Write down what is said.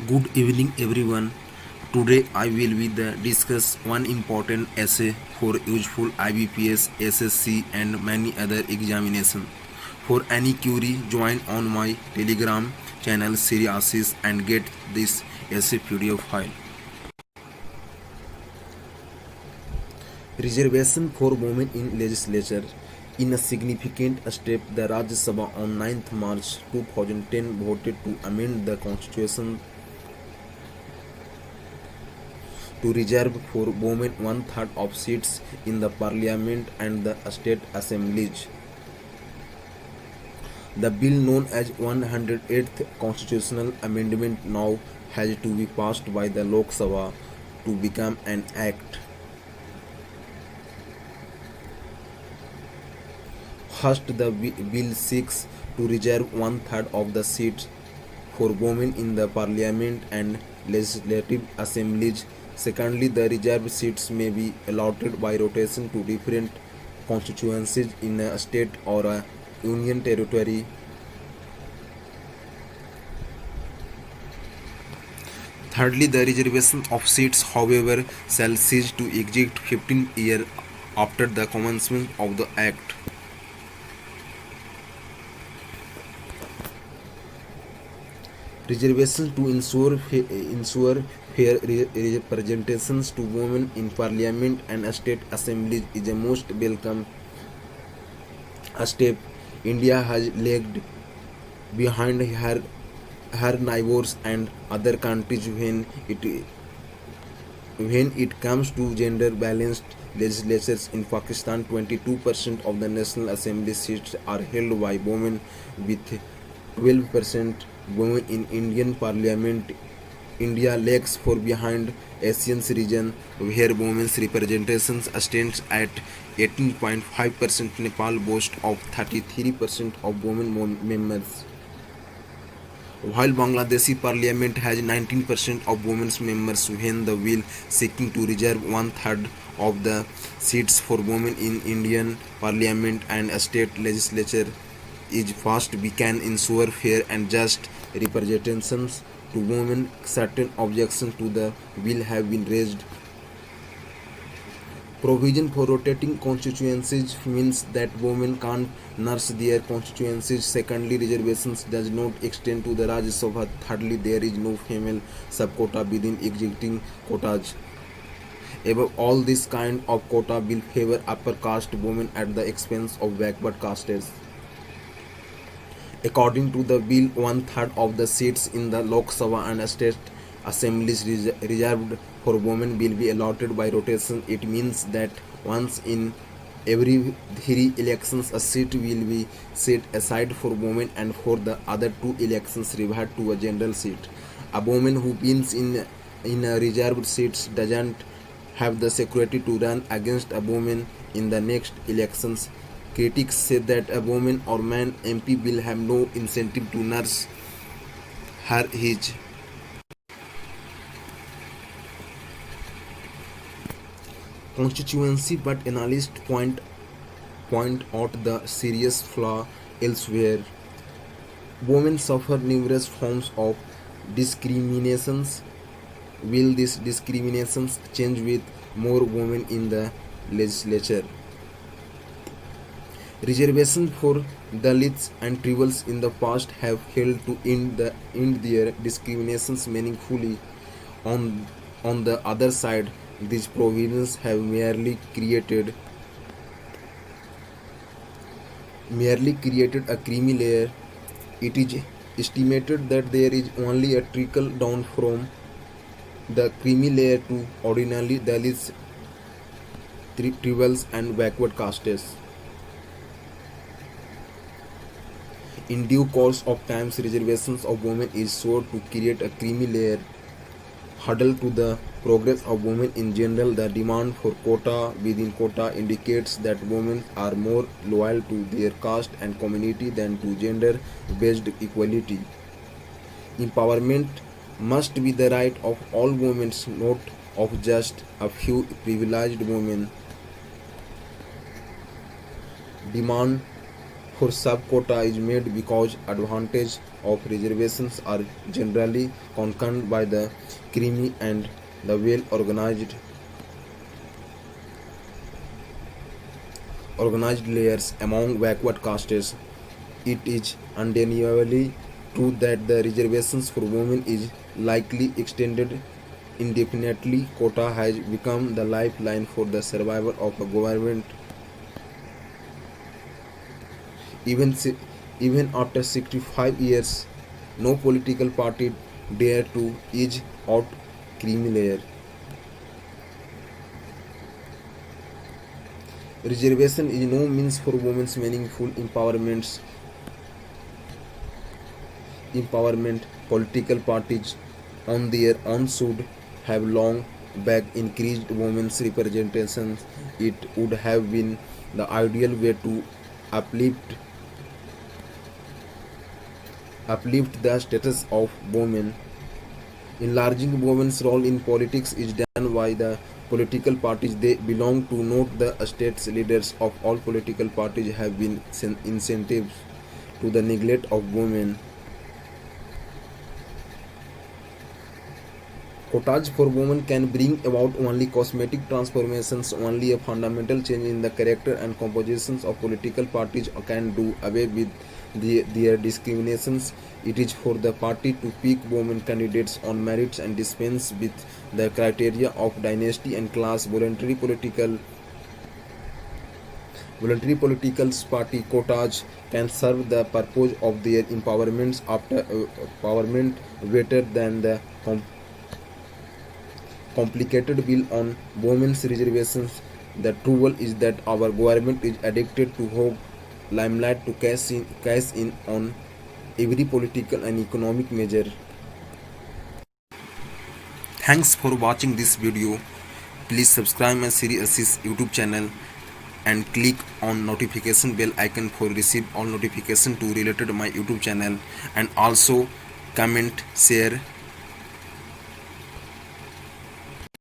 Good evening, everyone. Today I will be discuss one important essay for useful IBPS, SSC, and many other examinations. For any query, join on my Telegram channel Siriasis and get this essay PDF file. Reservation for women in legislature. In a significant step, the Rajya Sabha on 9th March 2010 voted to amend the constitution to reserve for women one-third of seats in the parliament and the state assemblies. The bill known as 108th Constitutional Amendment now has to be passed by the Lok Sabha to become an act. First, the bill seeks to reserve one-third of the seats for women in the parliament and legislative assemblies. Secondly, the reserved seats may be allotted by rotation to different constituencies in a state or a union territory. Thirdly, the reservation of seats, however, shall cease to exist 15 years after the commencement of the Act. Reservations to ensure fair representations to women in parliament and state assemblies is a most welcome step. India has lagged behind her neighbors and other countries when it comes to gender balanced legislatures. In Pakistan, 22% of the National Assembly seats are held by women, with 12% women in Indian Parliament. India lags far behind Asian region, where women's representation stands at 18.5%. Nepal boasts of 33% of women members, while Bangladeshi parliament has 19% of women members. When the bill seeking to reserve one-third of the seats for women in Indian parliament and state legislature is passed, we can ensure fair and just representations to women. Certain objections to the bill have been raised. Provision for rotating constituencies means that women can't nurse their constituencies. Secondly, reservations does not extend to the Rajya Sabha. Thirdly, there is no female subquota within existing quotas. Above all, this kind of quota will favor upper caste women at the expense of backward castes. According to the bill, one-third of the seats in the Lok Sabha and state assemblies reserved for women will be allotted by rotation. It means that once in every 3 elections, a seat will be set aside for women, and for the other 2 elections revert to a general seat. A woman who wins in a reserved seat doesn't have the security to run against a woman in the next elections. Critics say that a woman or man MP will have no incentive to nurse his constituency, but analysts point out the serious flaw elsewhere. Women suffer numerous forms of discriminations. Will these discriminations change with more women in the legislature? Reservations for Dalits and tribals in the past have helped to end their discriminations meaningfully. On the other side, these provisions have merely created a creamy layer. It is estimated that there is only a trickle down from the creamy layer to ordinary Dalits, tribals, and backward castes. In due course of time, reservations of women is sure to create a creamy layer. Hurdle to the progress of women in general. The demand for quota within quota indicates that women are more loyal to their caste and community than to gender-based equality. Empowerment must be the right of all women, not of just a few privileged women. Demand for sub quota is made because advantage of reservations are generally conquered by the creamy and the organized layers among backward castes. It is undeniably true that the reservations for women is likely extended indefinitely. Quota has become the lifeline for the survival of a government. Even, even after 65 years, no political party dare to edge out creamy layer. Reservation is no means for women's meaningful empowerment. Political parties on their own should have long back increased women's representation. It would have been the ideal way to uplift uplift the status of women. Enlarging women's role in politics is done by the political parties they belong to. Note the states leaders of all political parties have been incentives to the neglect of women. Quotas for women can bring about only cosmetic transformations. Only a fundamental change in the character and compositions of political parties can do away with their discriminations. It is for the party to pick women candidates on merits and dispense with the criteria of dynasty and class. Voluntary political party quotas can serve the purpose of their empowerment better than the complicated bill on women's reservations. The trouble is that our government is addicted to hope limelight to cash in on every political and economic measure. Thanks for watching this video. Please subscribe my Siri Assist YouTube channel and click on notification bell icon for receive all notification to related to my YouTube channel, and also comment, share